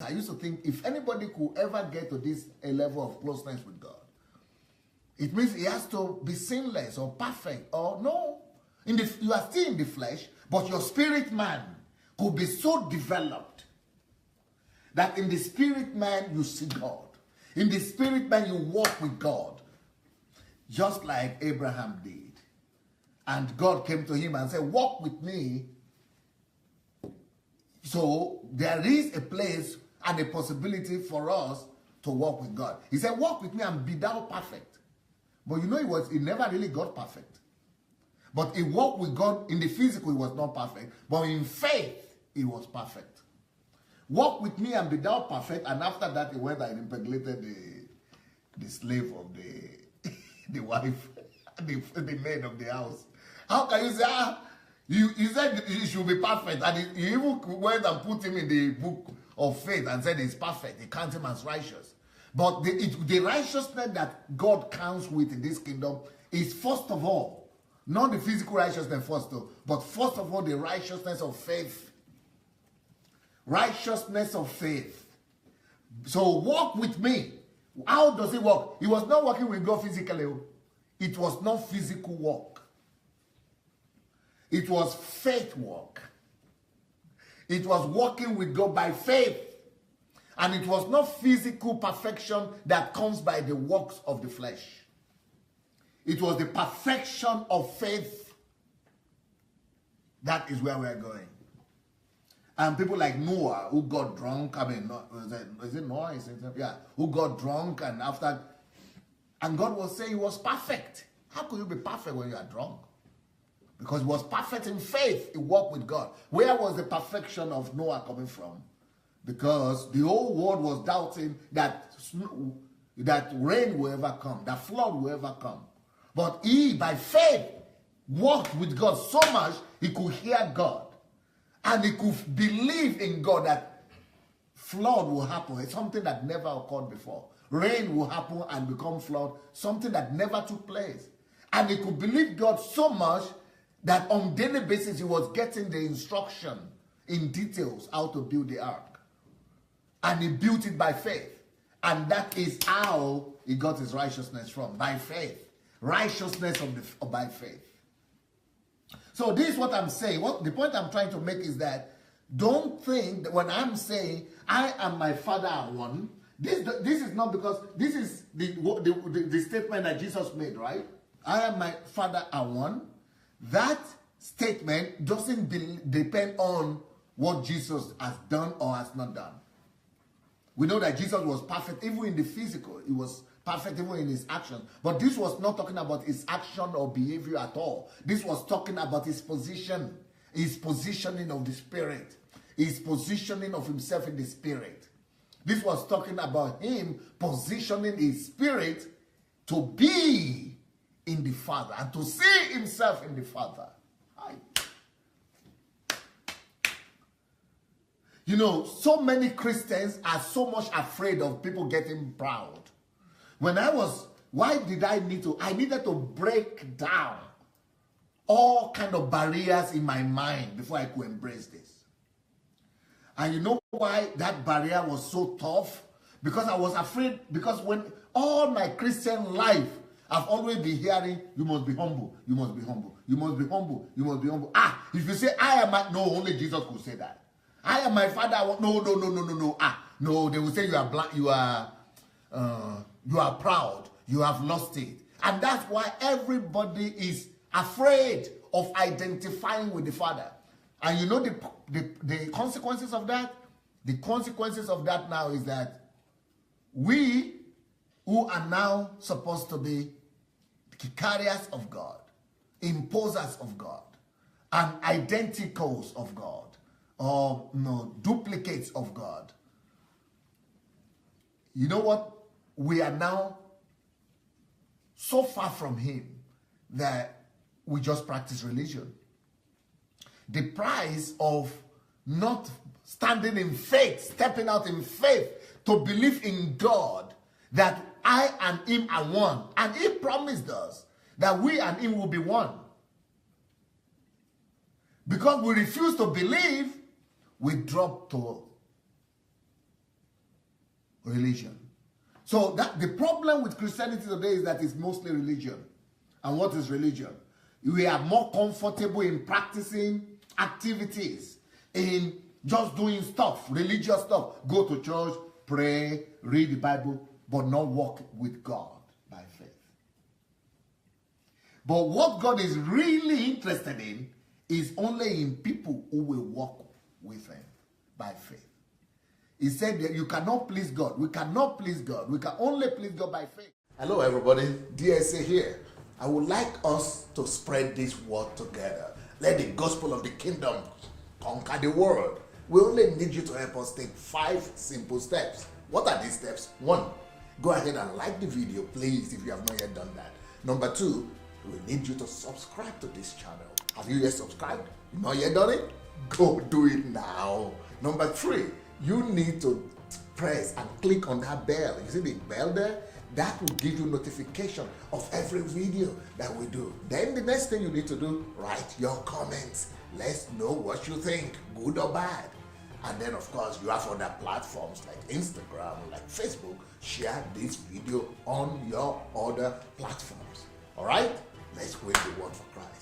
I used to think if anybody could ever get to this a level of closeness with God, it means he has to be sinless or perfect, or no. You are still in the flesh, but your spirit man could be so developed that in the spirit man you see God. In the spirit man you walk with God, just like Abraham did. And God came to him and said, walk with me. So there is a place and a possibility for us to walk with God. He said, walk with me and be thou perfect. But you know, he never really got perfect. But he walked with God in the physical, he was not perfect. But in faith, he was perfect. Walk with me and be thou perfect. And after that, he went and impregnated the slave of the wife, the maid of the house. How can you say, you said he should be perfect, and he even went and put him in the book of faith and said he's perfect. He counts him as righteous. But the righteousness that God counts with in this kingdom is, first of all, not the physical righteousness first, though, but first of all, the righteousness of faith. Righteousness of faith. So walk with me. How does it work? He was not walking with God physically. It was not physical walk. It was faith walk. It was walking with God by faith. And it was not physical perfection that comes by the works of the flesh. It was the perfection of faith. That is where we're going. And people like Noah, who got drunk, is it Noah? Yeah, who got drunk and after, and God was saying he was perfect. How could you be perfect when you are drunk? Because he was perfect in faith. He walked with God. Where was the perfection of Noah coming from? Because the whole world was doubting that rain will ever come, that flood will ever come. But he, by faith, walked with God so much he could hear God. And he could believe in God that flood will happen. It's something that never occurred before. Rain will happen and become flood, something that never took place. And he could believe God so much that on a daily basis he was getting the instruction in details how to build the ark. And he built it by faith. And that is how he got his righteousness from, by faith. Righteousness by faith. So this is what I'm saying. The point I'm trying to make is that don't think that when I'm saying I and my Father are one, this is not because this is the statement that Jesus made, right? I and my Father are one. That statement doesn't depend on what Jesus has done or has not done. We know that Jesus was perfect even in the physical. He was perfect even in his actions. But this was not talking about his action or behavior at all. This was talking about his position, his positioning of the Spirit, his positioning of himself in the Spirit. This was talking about him positioning his Spirit to be in the Father and to see himself in the Father. You know, so many Christians are so much afraid of people getting proud. Why did I need to? I needed to break down all kind of barriers in my mind before I could embrace this. And you know why that barrier was so tough? Because I was afraid, because when all my Christian life, I've always been hearing, you must be humble, you must be humble, you must be humble, you must be humble. If you say, I am no, only Jesus could say that. I am my Father. No. No, they will say you are blind, you are proud, you have lost it. And that's why everybody is afraid of identifying with the Father. And you know the consequences of that? The consequences of that now is that we who are now supposed to be carriers of God, imposers of God, and identicals of God, or duplicates of God. You know what? We are now so far from him that we just practice religion. The price of not standing in faith, stepping out in faith to believe in God that I and him are one. And he promised us that we and him will be one. Because we refuse to believe, we drop to Religion. So that the problem with Christianity today is that it's mostly religion. And what is religion? We are more comfortable in practicing activities, in just doing stuff, religious stuff. Go to church, pray, read the Bible, but not walk with God by faith. But what God is really interested in is only in people who will walk with Him by faith. He said that you cannot please God. We cannot please God. We can only please God by faith. Hello, everybody. DSA here. I would like us to spread this word together. Let the gospel of the kingdom conquer the world. We only need you to help us take 5 simple steps. What are these steps? 1, go ahead and like the video, please, if you have not yet done that. Number 2, we need you to subscribe to this channel. Have you yet subscribed? You not yet done it? Go do it now. Number 3, you need to press and click on that bell. You see the bell there? That will give you notification of every video that we do. Then the next thing you need to do, write your comments. Let's know what you think, good or bad. And then of course you have other platforms like Instagram, like Facebook. Share this video on your other platforms. All right? Let's win the world for Christ.